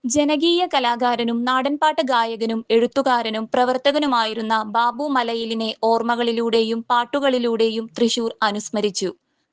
ജനകീയ കലാകാരനും നാടൻപാട്ട് ഗായകനും എഴുത്തുകാരനും പ്രവർത്തകനുമായിരുന്ന ബാബു മലയിലിനെ ഓർമ്മകളിലൂടെയും പാട്ടുകളിലൂടെയും തൃശൂർ അനുസ്മരിച്ചു.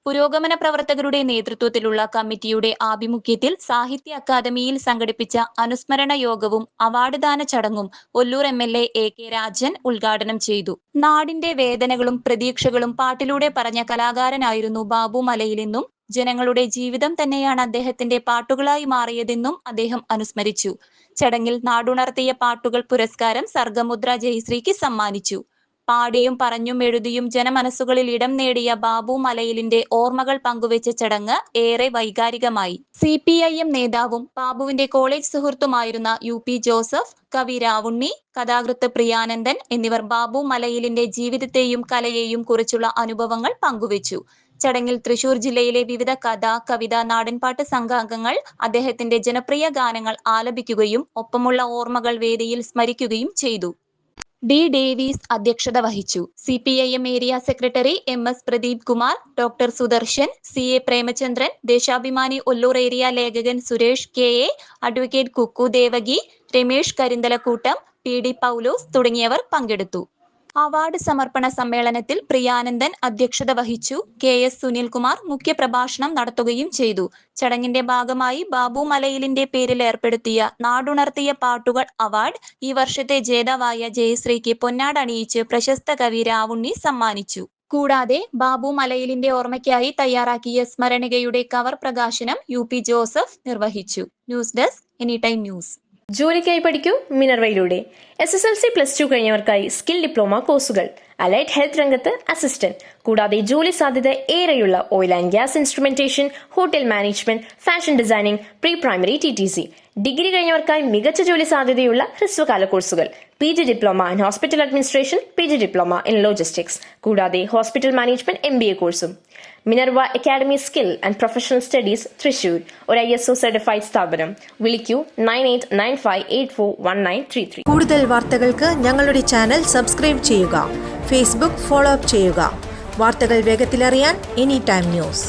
പുരോഗമന പ്രവർത്തകരുടെ നേതൃത്വത്തിലുള്ള കമ്മിറ്റിയുടെ ആഭിമുഖ്യത്തിൽ സാഹിത്യ അക്കാദമിയിൽ സംഘടിപ്പിച്ച അനുസ്മരണ യോഗവും അവാർഡ് ദാന ചടങ്ങും ഒല്ലൂർ എം.എൽ.എ. കെ രാജൻ ഉദ്ഘാടനം ചെയ്തു. നാടിന്റെ വേദനകളും പ്രതീക്ഷകളും പാട്ടിലൂടെ പറഞ്ഞ കലാകാരനായിരുന്നു ബാബു മലയിലെന്നും ജനങ്ങളുടെ ജീവിതം തന്നെയാണ് അദ്ദേഹത്തിന്റെ പാട്ടുകളായി മാറിയതെന്നും അദ്ദേഹം അനുസ്മരിച്ചു. ചടങ്ങിൽ നാടുണർത്തിയ പാട്ടുകൾ പുരസ്കാരം സർഗമുദ്ര ജയശ്രീക്ക് സമ്മാനിച്ചു. പാടിയും പറഞ്ഞും എഴുതിയും ജനമനസ്സുകളിൽ ഇടം നേടിയ ബാബു മലയിലിന്റെ ഓർമ്മകൾ പങ്കുവെച്ച ചടങ്ങ് ഏറെ വൈകാരികമായി. CPIM നേതാവും ബാബുവിന്റെ കോളേജ് സുഹൃത്തുമായിരുന്ന UP ജോസഫ്, കവി രാവുണ്ണി, കഥാകൃത്ത് പ്രിയാനന്ദൻ എന്നിവർ ബാബു മലയിലിന്റെ ജീവിതത്തെയും കലയെയും കുറിച്ചുള്ള അനുഭവങ്ങൾ പങ്കുവച്ചു. ചടങ്ങിൽ തൃശൂർ ജില്ലയിലെ വിവിധ കഥ, കവിത, നാടൻപാട്ട് സംഘാംഗങ്ങൾ അദ്ദേഹത്തിന്റെ ജനപ്രിയ ഗാനങ്ങൾ ആലപിക്കുകയും ഒപ്പമുള്ള ഓർമ്മകൾ വേദിയിൽ സ്മരിക്കുകയും ചെയ്തു. D. ഡേവീസ് അധ്യക്ഷത വഹിച്ചു. CPIM area secretary MS Pradeep Kumar, doctor Sudarshan, CA Premachandran, Deshabhimani Ollur area ലേഖകൻ Suresh KA, advocate Kuku Devaki, Ramesh കരിന്തലക്കൂട്ടം, PD പൗലോസ് തുടങ്ങിയവർ പങ്കെടുത്തു. അവാർഡ് സമർപ്പണ സമ്മേളനത്തിൽ പ്രിയാനന്ദൻ അധ്യക്ഷത വഹിച്ചു. KS സുനിൽകുമാർ മുഖ്യപ്രഭാഷണം നടത്തുകയും ചെയ്തു. ചടങ്ങിന്റെ ഭാഗമായി ബാബു മലയിലിന്റെ പേരിൽ ഏർപ്പെടുത്തിയ നാടുണർത്തിയ പാട്ടുകൾ അവാർഡ് ഈ വർഷത്തെ ജേതാവായ ജയശ്രീക്ക് പൊന്നാട അണിയിച്ച് പ്രശസ്ത കവി രാവുണ്ണി സമ്മാനിച്ചു. കൂടാതെ ബാബു മലയിലിന്റെ ഓർമ്മയ്ക്കായി തയ്യാറാക്കിയ സ്മരണികയുടെ കവർ പ്രകാശനം UP ജോസഫ് നിർവഹിച്ചു. News desk anytime news. ജോലിക്കായി പഠിക്കൂ മിനർവയിലൂടെ. SSLC+2 കഴിഞ്ഞവർക്കായി സ്കിൽ ഡിപ്ലോമ കോഴ്സുകൾ, അലൈഡ് ഹെൽത്ത് രംഗത്ത് അസിസ്റ്റന്റ്, കൂടാതെ ജോലി സാധ്യത ഏറെയുള്ള oil and gas instrumentation, hotel management, fashion designing, pre primary TTC. Degree കഴിഞ്ഞവർക്കായി മികച്ച ജോലി സാധ്യതയുള്ള ഹ്രസ്വകാല കോഴ്സുകൾ, PG diploma in hospital administration, PG diploma in logistics, കൂടാതെ ഹോസ്പിറ്റൽ മാനേജ്മെന്റ് MBA കോഴ്സും. Minerva academy skill and professional studies Thrissur ഒരു ISO സർട്ടിഫൈഡ് സ്ഥാപനം. വിളിക്കൂ 9895841933. കൂടുതൽ വാർത്തകൾക്ക് ഞങ്ങളുടെ ചാനൽ സബ്സ്ക്രൈബ് ചെയ്യുക. ഫേസ്ബുക്ക് ഫോളോ അപ്പ് ചെയ്യുക. വാർത്തകൾ വേഗത്തിലറിയാൻ എനിടൈം ന്യൂസ്.